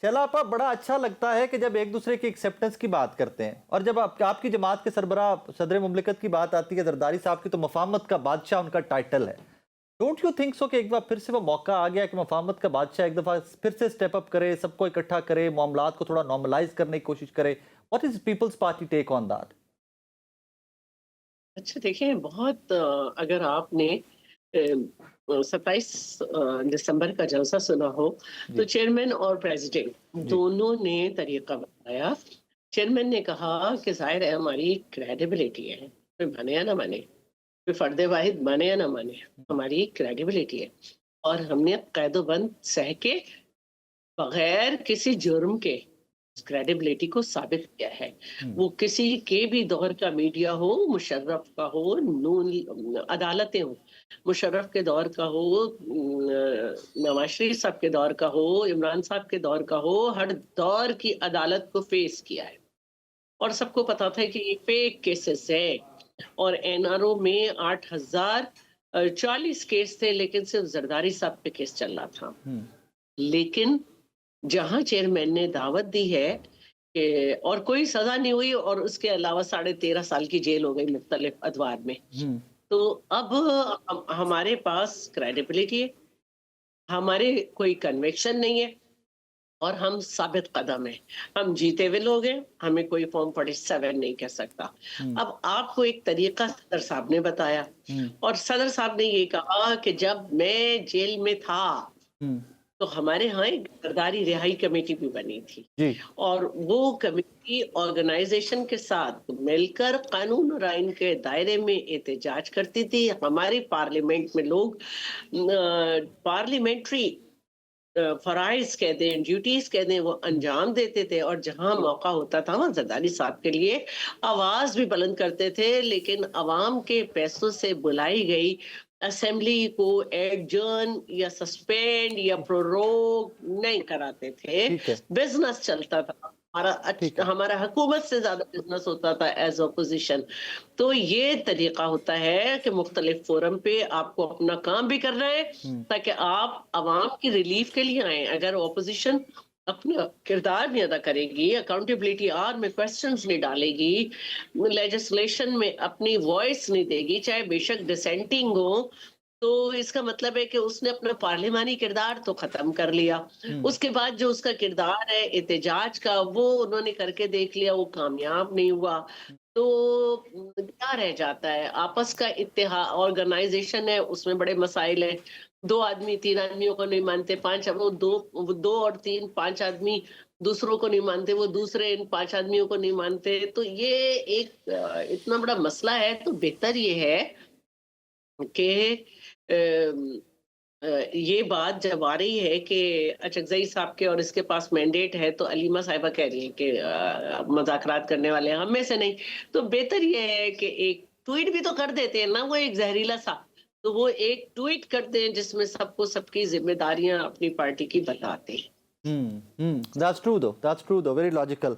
شیلاپا بڑا اچھا لگتا ہے کہ جب ایک دوسرے کی ایکسیپٹنس کی بات کرتے ہیں، اور جب آپ کی جماعت کے سربراہ صدر مملکت کی بات آتی ہے زرداری صاحب کی، تو مفاہمت کا بادشاہ ان کا ٹائٹل ہے. ڈونٹ یو تھنک سو کہ ایک بار پھر سے وہ موقع آ گیا کہ مفاہمت کا بادشاہ ایک دفعہ پھر سے سٹیپ اپ کرے، سب کو اکٹھا کرے، معاملات کو تھوڑا نارملائز کرنے کی کوشش کرے؟ What is People's Party take on that? اچھا دیکھیں، بہت اگر آپ نے 27 دسمبر کا جلسہ سنا ہو تو جی چیئرمین اور پریزیڈنٹ جی دونوں نے طریقہ بتایا. چیئرمین نے کہا کہ ظاہر ہے ہماری کریڈیبلٹی ہے، کوئی مانے یا نہ مانے، کوئی فرد واحد مانے یا نہ مانے، ہماری کریڈیبلٹی ہے اور ہم نے قید و بند سہ کے بغیر کسی جرم کے کریڈیبلٹی کو ثابت کیا ہے. وہ کسی کے بھی دور کا میڈیا ہو، مشرف کا ہو، نون عدالتیں ہوں، مشرف کے دور کا ہو، نواز شریف صاحب کے دور کا ہو، عمران صاحب کے دور کا ہو، ہر دور کی عدالت کو فیس کیا ہے اور سب کو پتا تھا کہ یہ فیک کیسز ہے. اور این آر او میں 8,040 کیس تھے، لیکن صرف زرداری صاحب پہ کیس چل رہا تھا. لیکن جہاں چیئرمین نے دعوت دی ہے کہ اور کوئی سزا نہیں ہوئی اور اس کے علاوہ 13.5 سال کی جیل ہو گئی مختلف ادوار میں، تو اب ہمارے پاس کریڈیبلٹی ہے، ہمارے کوئی کنوکشن نہیں ہے اور ہم ثابت قدم ہیں، ہم جیتے ہوئے لوگ ہیں، ہمیں کوئی فارم 47 نہیں کہہ سکتا. اب آپ کو ایک طریقہ صدر صاحب نے بتایا اور صدر صاحب نے یہ کہا کہ جب میں جیل میں تھا تو ہمارے ہاں ایک زرداری رہائی کمیٹی بھی بنی تھی جی اور وہ کمیٹی آرگنائزیشن کے ساتھ مل کر قانون اور آئین کے دائرے میں احتجاج کرتی تھی. ہماری پارلیمنٹ میں لوگ پارلیمنٹری فرائض کہہ دیں، ڈیوٹیز کہہ دیں، وہ انجام دیتے تھے اور جہاں موقع ہوتا تھا وہاں زرداری صاحب کے لیے آواز بھی بلند کرتے تھے. لیکن عوام کے پیسوں سے بلائی گئی اسمبلی کو ایڈجرن یا سسپینڈ یا پروروگ نہیں کراتے تھے. ٹھیک ہے بزنس چلتا تھا ٹھیک ہے. ہمارا حکومت سے زیادہ بزنس ہوتا تھا ایز اپوزیشن. تو یہ طریقہ ہوتا ہے کہ مختلف فورم پہ آپ کو اپنا کام بھی کرنا ہے تاکہ آپ عوام کی ریلیف کے لیے آئیں. اگر اپوزیشن اپنا کردار نہیں ادا کرے گی، اکاؤنٹیبلٹی آر میں کوسچنز نہیں ڈالے گی، لیجسلیشن میں اپنی وائس نہیں دے گی، چاہے بے شک ڈسینٹنگ ہو، تو اس کا مطلب ہے کہ اس نے اپنا پارلیمانی کردار تو ختم کر لیا. اس کے بعد جو اس کا کردار ہے احتجاج کا، وہ انہوں نے کر کے دیکھ لیا، وہ کامیاب نہیں ہوا. تو کیا رہ جاتا ہے؟ آپس کا اتحاد آرگنائزیشن ہے، اس میں بڑے مسائل ہیں. 2 آدمی 3 آدمیوں کو نہیں مانتے، 5 اور 5 آدمی دوسروں کو نہیں مانتے، وہ دوسرے ان 5 آدمیوں کو نہیں مانتے. تو یہ ایک اتنا بڑا مسئلہ ہے. تو بہتر یہ ہے کہ یہ بات جب آ رہی ہے کہ اچکزئی صاحب کے اور اس کے پاس مینڈیٹ ہے تو علیمہ صاحبہ کہہ رہی ہیں کہ مذاکرات کرنے والے ہم میں سے نہیں، تو بہتر یہ ہے کہ ایک ٹویٹ بھی تو کر دیتے ہیں نا، وہ ایک زہریلا سا، تو وہ ایک ٹویٹ کرتے ہیں جس میں سب کو سب کی ذمہ داریاں اپنی پارٹی کی بتاتے ہیں. That's true though, very logical.